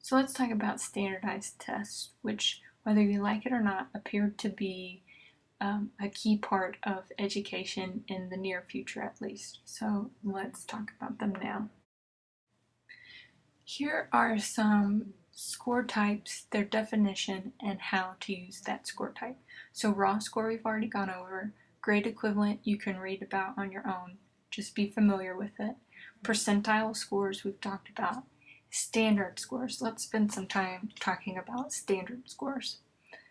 So let's talk about standardized tests, which, whether you like it or not, appear to be a key part of education in the near future at least. So let's talk about them now. Here are some score types, their definition, and how to use that score type. So raw score we've already gone over. Grade equivalent you can read about on your own. Just be familiar with it. Percentile scores we've talked about. Standard scores. Let's spend some time talking about standard scores.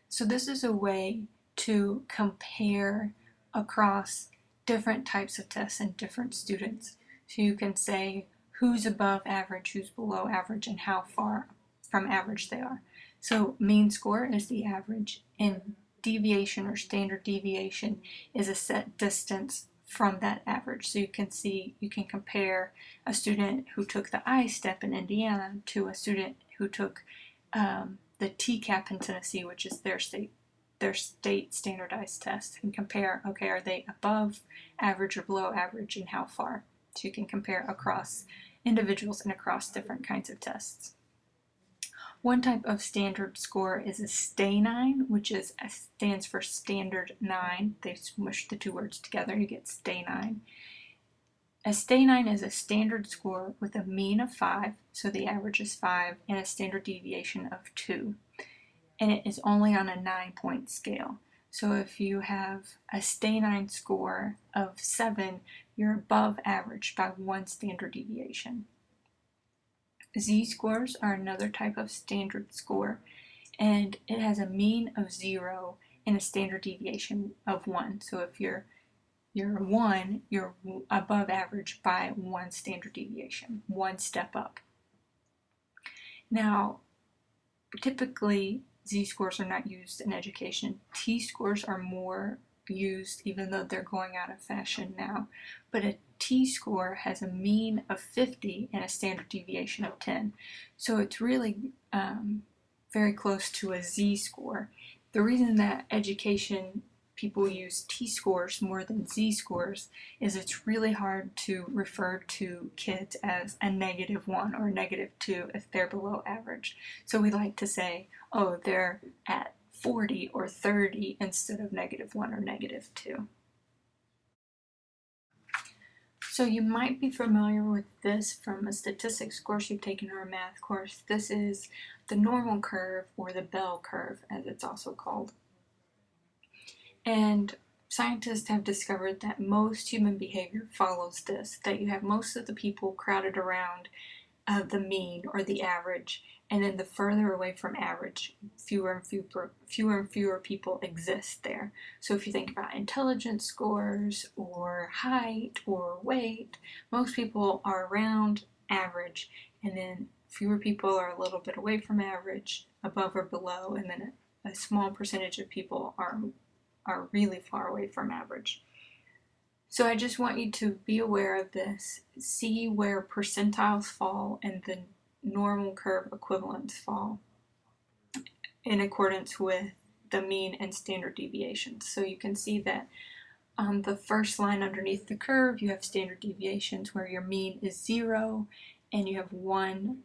So this is a way to compare across different types of tests and different students. So you can say who's above average, who's below average, and how far from average they are. So mean score is the average, and deviation or standard deviation is a set distance from that average. So you can compare a student who took the I-STEP in Indiana to a student who took the TCAP in Tennessee, which is their state standardized test, and compare, okay, are they above average or below average, and how far? So you can compare across individuals and across different kinds of tests. One type of standard score is a STAI-9, which stands for Standard 9. They smush the two words together, you get STAI-9. A STAI-9 is a standard score with a mean of 5, so the average is 5, and a standard deviation of 2. And it is only on a 9-point scale. So if you have a STAI-9 score of 7, you're above average by 1 standard deviation. Z-scores are another type of standard score, and it has a mean of 0 and a standard deviation of 1. So if you're 1, you're above average by 1 standard deviation, 1 step up. Now, typically, Z-scores are not used in education. T-scores are more used, even though they're going out of fashion now. But a T-score has a mean of 50 and a standard deviation of 10. So it's really very close to a Z-score. The reason that education people use T-scores more than Z-scores is it's really hard to refer to kids as a -1 or a -2 if they're below average. So we like to say, oh, they're at 40 or 30 instead of -1 or -2. So you might be familiar with this from a statistics course you've taken or a math course. This is the normal curve, or the bell curve as it's also called. And scientists have discovered that most human behavior follows this, that you have most of the people crowded around the mean or the average, and then the further away from average, fewer and fewer people exist there. So if you think about intelligence scores or height or weight, most people are around average, and then fewer people are a little bit away from average, above or below, and then a small percentage of people are really far away from average. So I just want you to be aware of this, see where percentiles fall and the normal curve equivalents fall in accordance with the mean and standard deviations. So you can see that on the first line underneath the curve, you have standard deviations where your mean is 0, and you have 1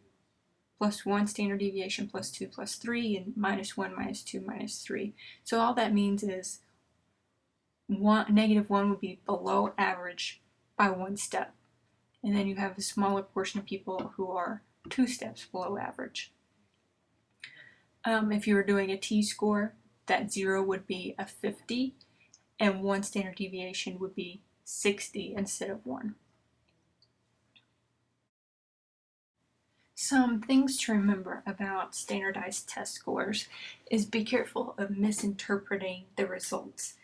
plus 1 standard deviation plus 2 plus 3, and -1, -2, -3. So all that means is -1 would be below average by 1 step. And then you have a smaller portion of people who are 2 steps below average. If you were doing a T-score, that 0 would be a 50, and 1 standard deviation would be 60 instead of 1. Some things to remember about standardized test scores is be careful of misinterpreting the results.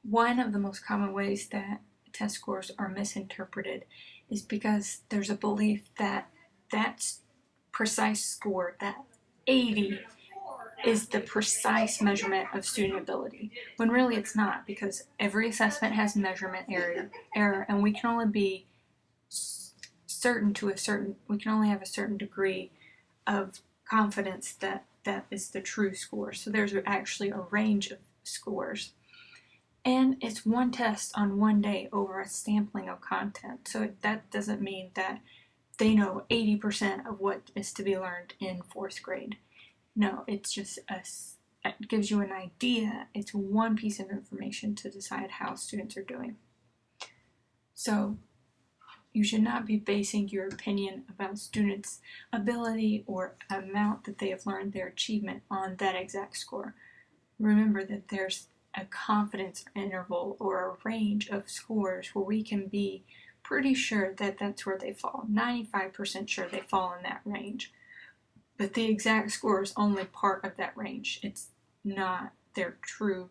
One of the most common ways that test scores are misinterpreted is because there's a belief that that precise score, that 80, is the precise measurement of student ability, when really it's not, because every assessment has measurement error, and we can only be we can only have a certain degree of confidence that that is the true score. So there's actually a range of scores. And it's one test on one day over a sampling of content. So that doesn't mean that they know 80% of what is to be learned in 4th grade. No, it's just it gives you an idea. It's one piece of information to decide how students are doing. So you should not be basing your opinion about students' ability or amount that they have learned, their achievement, on that exact score. Remember that there's a confidence interval or a range of scores where we can be pretty sure that that's where they fall. 95% sure they fall in that range. But the exact score is only part of that range. It's not their true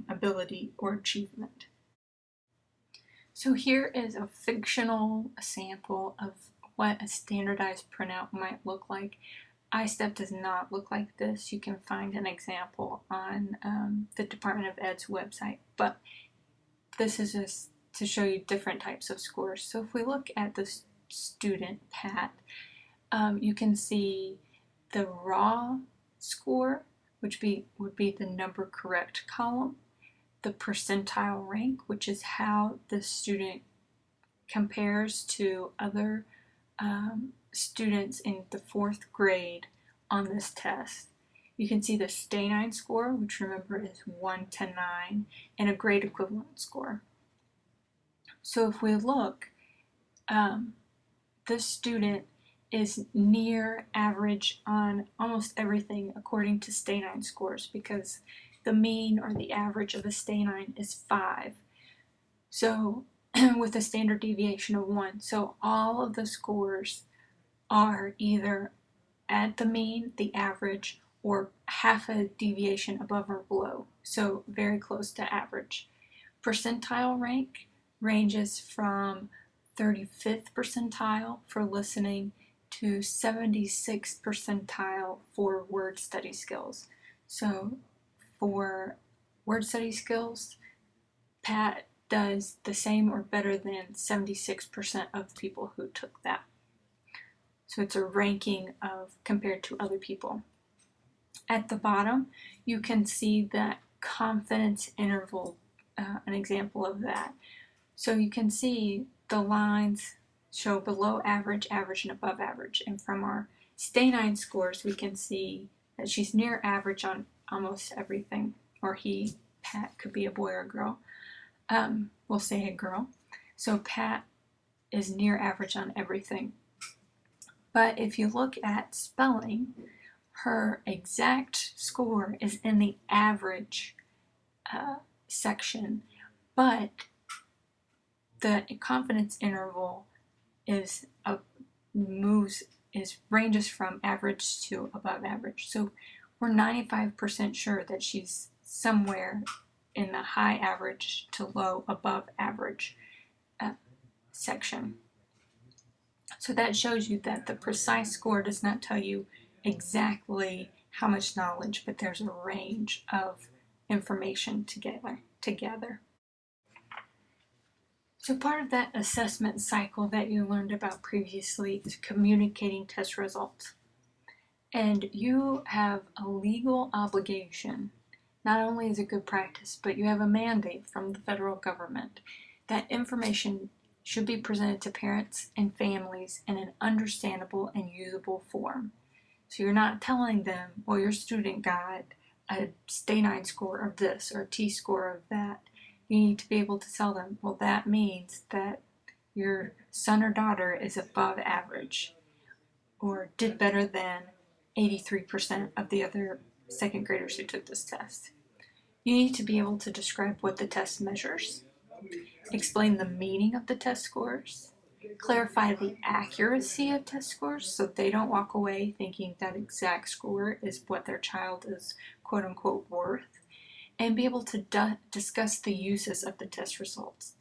ability or achievement. So here is a fictional sample of what a standardized printout might look like. iStep does not look like this. You can find an example on the Department of Ed's website, but this is just to show you different types of scores. So if we look at the student PAT, you can see the raw score, which would be the number correct column, the percentile rank, which is how the student compares to other students in the 4th grade on this test. You can see the Stanine score, which remember is 1 to 9, and a grade equivalent score. So if we look, this student is near average on almost everything according to Stanine scores, because the mean or the average of a Stanine is 5. So with a standard deviation of 1. So all of the scores are either at the mean, the average, or half a deviation above or below. So very close to average. Percentile rank ranges from 35th percentile for listening to 76th percentile for word study skills. So for word study skills, Pat does the same or better than 76% of people who took that. So it's a ranking of compared to other people. At the bottom, you can see that confidence interval, an example of that. So you can see the lines show below average, average, and above average. And from our Stanine scores, we can see that she's near average on almost everything. Or he, Pat, could be a boy or a girl. We'll say a girl. So Pat is near average on everything. But if you look at spelling, her exact score is in the average section, but the confidence interval ranges from average to above average. So we're 95% sure that she's somewhere in the high average to low above average section. So that shows you that the precise score does not tell you exactly how much knowledge, but there's a range of information together. So part of that assessment cycle that you learned about previously is communicating test results. And you have a legal obligation. Not only is it good practice, but you have a mandate from the federal government that information should be presented to parents and families in an understandable and usable form. So you're not telling them, well, your student got a Stanine score of this or a T-score of that. You need to be able to tell them, well, that means that your son or daughter is above average or did better than 83% of the other 2nd graders who took this test. You need to be able to describe what the test measures, explain the meaning of the test scores, clarify the accuracy of test scores so they don't walk away thinking that exact score is what their child is quote-unquote worth, and be able to discuss the uses of the test results.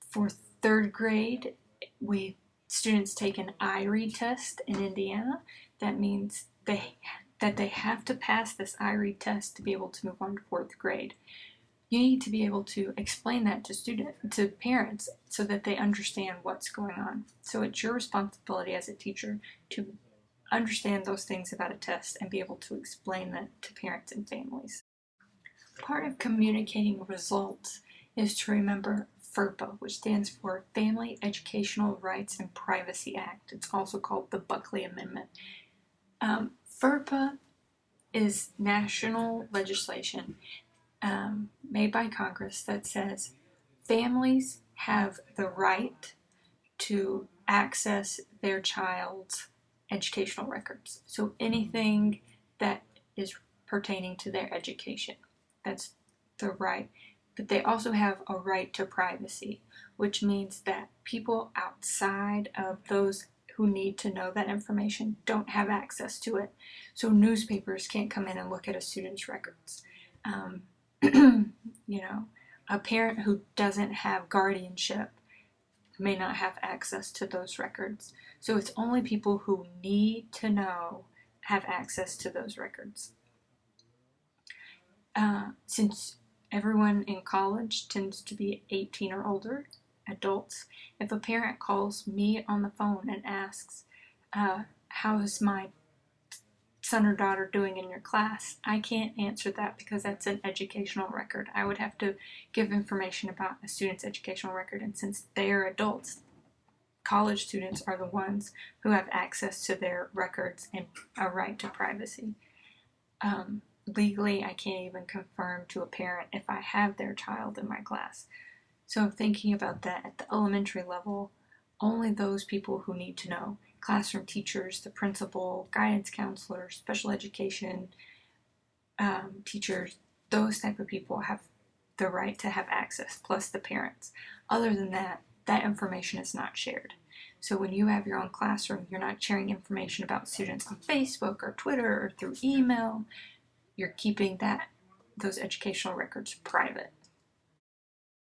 For 3rd grade, students take an iRead test in Indiana. That means that they have to pass this iRead test to be able to move on to 4th grade. You need to be able to explain that to parents so that they understand what's going on. So it's your responsibility as a teacher to understand those things about a test and be able to explain that to parents and families. Part of communicating results is to remember FERPA, which stands for Family Educational Rights and Privacy Act. It's also called the Buckley Amendment. FERPA is national legislation made by Congress that says families have the right to access their child's educational records. So anything that is pertaining to their education, that's the right. But they also have a right to privacy, which means that people outside of those who need to know that information don't have access to it. So newspapers can't come in and look at a student's records. You know, a parent who doesn't have guardianship may not have access to those records. So it's only people who need to know have access to those records. Since everyone in college tends to be 18 or older, adults, if a parent calls me on the phone and asks, how is my son or daughter doing in your class, I can't answer that because that's an educational record. I would have to give information about a student's educational record, and since they're adults, college students are the ones who have access to their records and a right to privacy. Legally, I can't even confirm to a parent if I have their child in my class. So thinking about that at the elementary level, only those people who need to know, classroom teachers, the principal, guidance counselors, special education teachers, those type of people have the right to have access, plus the parents. Other than that, that information is not shared. So when you have your own classroom, you're not sharing information about students on Facebook or Twitter or through email. You're keeping those educational records private.